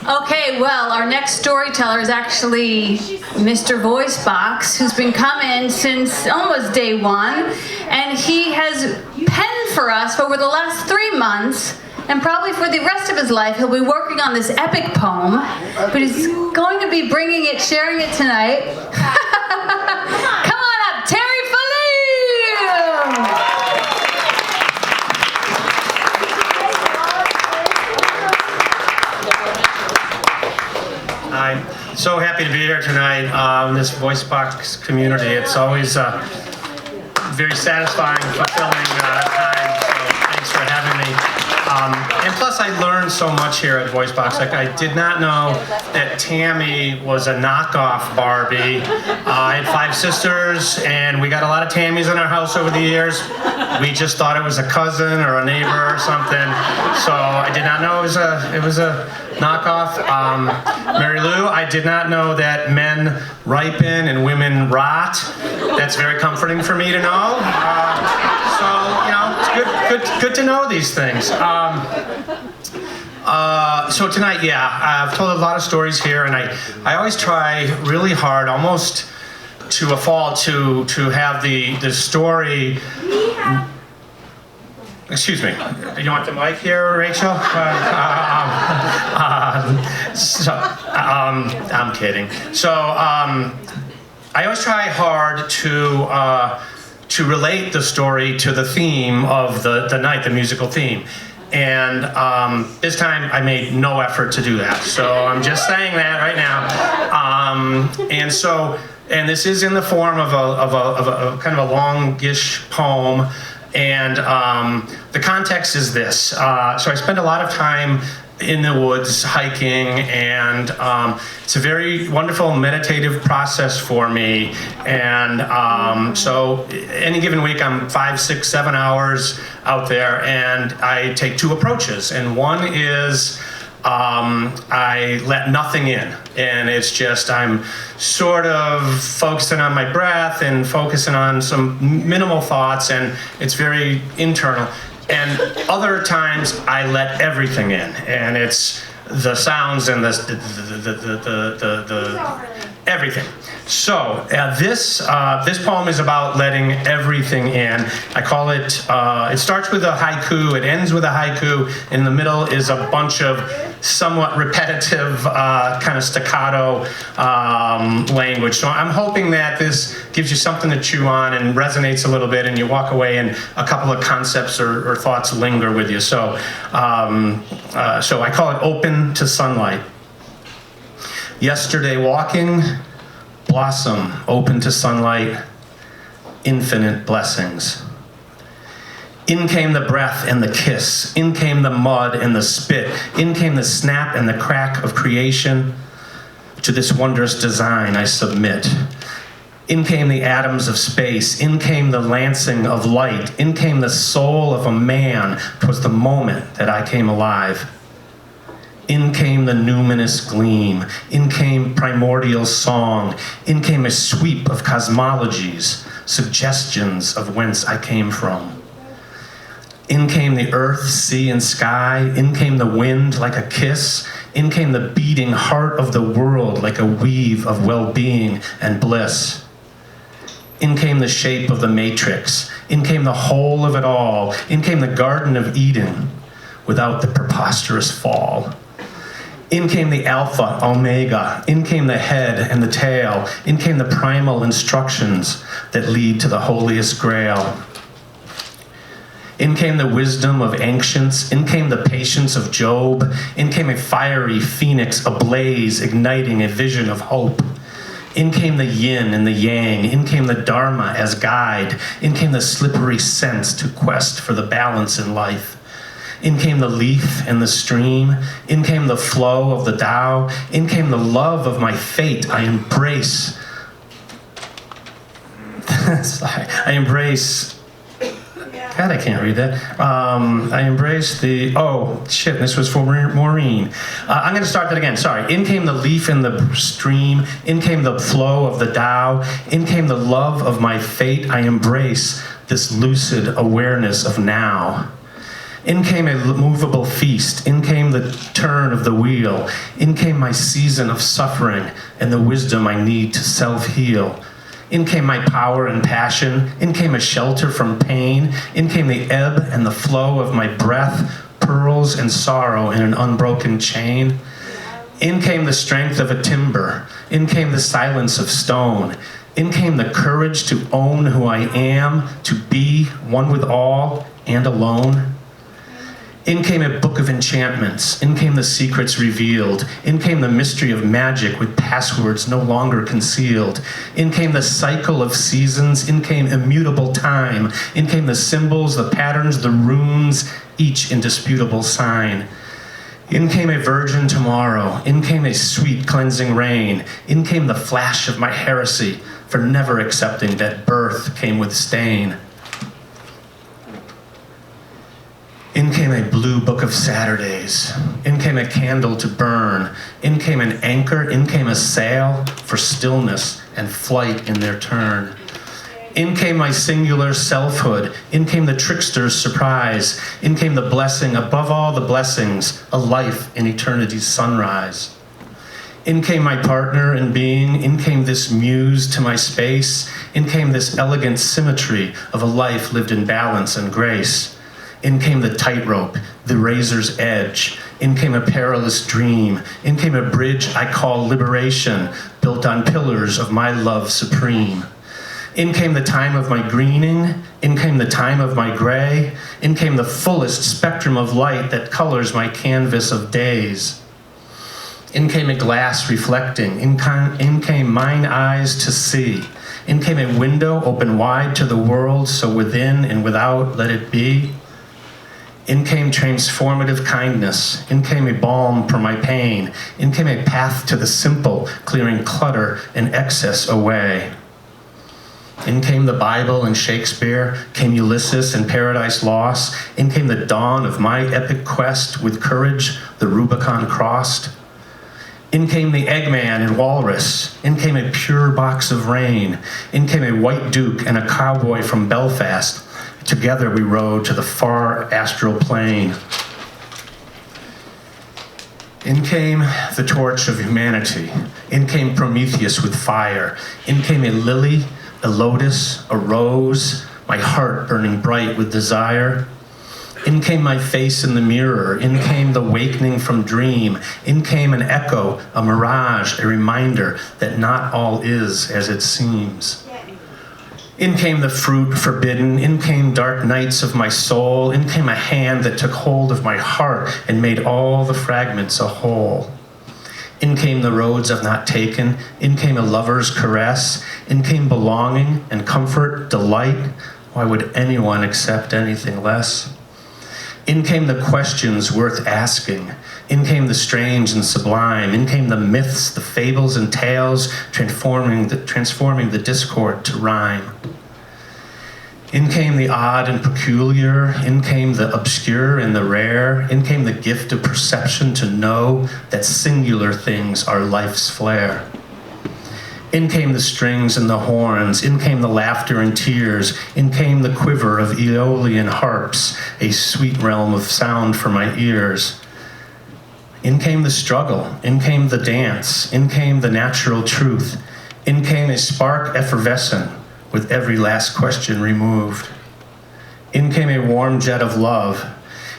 Okay, well, our next storyteller is actually Mr. Voicebox, who's been coming since almost day one, and he has penned for us over the last 3 months, and probably for the rest of his life, he'll be working on this epic poem, but he's going to be bringing it, sharing it tonight. Come on up, Terry Faloon! I'm so happy to be here tonight in this Voicebox community. It's always very satisfying, fulfilling time, so thanks for having me. And plus I learned so much here at Voicebox. Like, I did not know that Tammy was a knockoff Barbie. I had 5 sisters, and we got a lot of Tammys in our house over the years. We just thought it was a cousin or a neighbor or something. So I did not know it was a knockoff. Mary Lou, I did not know that men ripen and women rot. That's very comforting for me to know. So, you know, it's good to know these things. So tonight, I've told a lot of stories here, and I always try really hard, almost to a fault, to have the story. Excuse me. You want the mic here, Rachel? I'm kidding. So I always try hard to relate the story to the theme of the night, the musical theme. And this time I made no effort to do that. So I'm just saying that right now. And this is in the form of a kind of a longish poem. And the context is this. So I spend a lot of time in the woods hiking, and it's a very wonderful meditative process for me. And so any given week I'm 5, 6, 7 hours out there, and I take 2 approaches. And one is I let nothing in, and it's just I'm sort of focusing on my breath and focusing on some minimal thoughts, and it's very internal. And other times I let everything in, and it's the sounds and the everything. So this poem is about letting everything in. I call it, it starts with a haiku, it ends with a haiku, in the middle is a bunch of somewhat repetitive kind of staccato language. So I'm hoping that this gives you something to chew on and resonates a little bit, and you walk away and a couple of concepts or thoughts linger with you. So I call it Open to Sunlight. Yesterday walking, blossom, open to sunlight, infinite blessings. In came the breath and the kiss, in came the mud and the spit, in came the snap and the crack of creation. To this wondrous design I submit. In came the atoms of space, in came the lancing of light, in came the soul of a man. 'Twas the moment that I came alive. In came the numinous gleam, in came primordial song, in came a sweep of cosmologies, suggestions of whence I came from. In came the earth, sea, and sky, in came the wind like a kiss, in came the beating heart of the world like a weave of well-being and bliss. In came the shape of the matrix, in came the whole of it all, in came the Garden of Eden without the preposterous fall. In came the Alpha, Omega, in came the head and the tail, in came the primal instructions that lead to the holiest grail. In came the wisdom of ancients, in came the patience of Job, in came a fiery phoenix ablaze, igniting a vision of hope. In came the yin and the yang, in came the Dharma as guide, in came the slippery sense to quest for the balance in life. In came the leaf and the stream, in came the flow of the Tao, in came the love of my fate. I embrace, I embrace, God, I can't read that. I embrace the, oh shit, this was for Maureen. I'm gonna start that again, sorry. In came the leaf and the stream, in came the flow of the Tao, in came the love of my fate. I embrace this lucid awareness of now. In came a movable feast. In came the turn of the wheel. In came my season of suffering and the wisdom I need to self-heal. In came my power and passion. In came a shelter from pain. In came the ebb and the flow of my breath, pearls and sorrow in an unbroken chain. In came the strength of a timber. In came the silence of stone. In came the courage to own who I am, to be one with all and alone. In came a book of enchantments. In came the secrets revealed. In came the mystery of magic with passwords no longer concealed. In came the cycle of seasons. In came immutable time. In came the symbols, the patterns, the runes, each indisputable sign. In came a virgin tomorrow. In came a sweet cleansing rain. In came the flash of my heresy for never accepting that birth came with stain. In came a blue book of Saturdays. In came a candle to burn. In came an anchor. In came a sail for stillness and flight in their turn. In came my singular selfhood. In came the trickster's surprise. In came the blessing above all the blessings, a life in eternity's sunrise. In came my partner in being. In came this muse to my space. In came this elegant symmetry of a life lived in balance and grace. In came the tightrope, the razor's edge. In came a perilous dream. In came a bridge I call liberation, built on pillars of my love supreme. In came the time of my greening. In came the time of my gray. In came the fullest spectrum of light that colors my canvas of days. In came a glass reflecting. In came mine eyes to see. In came a window open wide to the world, so within and without let it be. In came transformative kindness. In came a balm for my pain. In came a path to the simple, clearing clutter and excess away. In came the Bible and Shakespeare. Came Ulysses and Paradise Lost. In came the dawn of my epic quest with courage, the Rubicon crossed. In came the Eggman and Walrus. In came a pure box of rain. In came a white duke and a cowboy from Belfast. Together we rode to the far astral plane. In came the torch of humanity. In came Prometheus with fire. In came a lily, a lotus, a rose, my heart burning bright with desire. In came my face in the mirror. In came the wakening from dream. In came an echo, a mirage, a reminder that not all is as it seems. In came the fruit forbidden. In came dark nights of my soul. In came a hand that took hold of my heart and made all the fragments a whole. In came the roads I've not taken. In came a lover's caress. In came belonging and comfort, delight. Why would anyone accept anything less? In came the questions worth asking. In came the strange and sublime. In came the myths, the fables and tales, transforming the discord to rhyme. In came the odd and peculiar. In came the obscure and the rare. In came the gift of perception to know that singular things are life's flair. In came the strings and the horns. In came the laughter and tears. In came the quiver of Aeolian harps, a sweet realm of sound for my ears. In came the struggle. In came the dance. In came the natural truth. In came a spark effervescent, with every last question removed. In came a warm jet of love.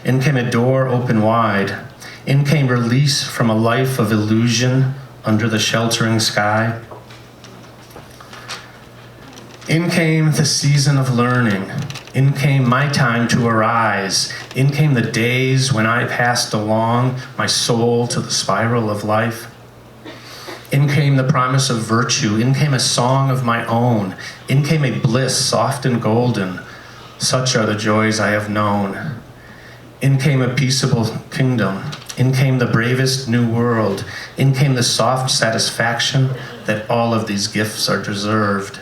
In came a door open wide. In came release from a life of illusion under the sheltering sky. In came the season of learning. In came my time to arise. In came the days when I passed along my soul to the spiral of life. In came the promise of virtue. In came a song of my own. In came a bliss soft and golden. Such are the joys I have known. In came a peaceable kingdom. In came the bravest new world. In came the soft satisfaction that all of these gifts are deserved.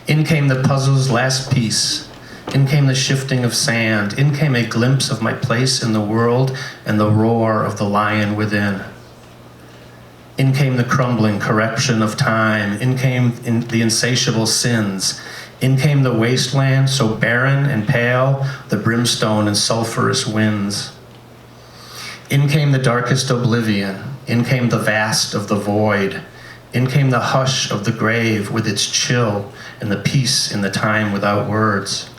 In came the puzzle's last piece. In came the shifting of sand. In came a glimpse of my place in the world and the roar of the lion within. In came the crumbling corruption of time. In came the insatiable sins. In came the wasteland, so barren and pale, the brimstone and sulphurous winds. In came the darkest oblivion. In came the vast of the void. In came the hush of the grave with its chill and the peace in the time without words.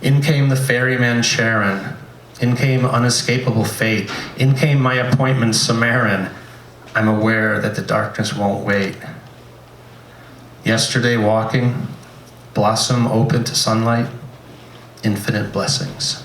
In came the ferryman Charon. In came unescapable fate. In came my appointment Cimmerian. I'm aware that the darkness won't wait. Yesterday walking, blossom open to sunlight, infinite blessings.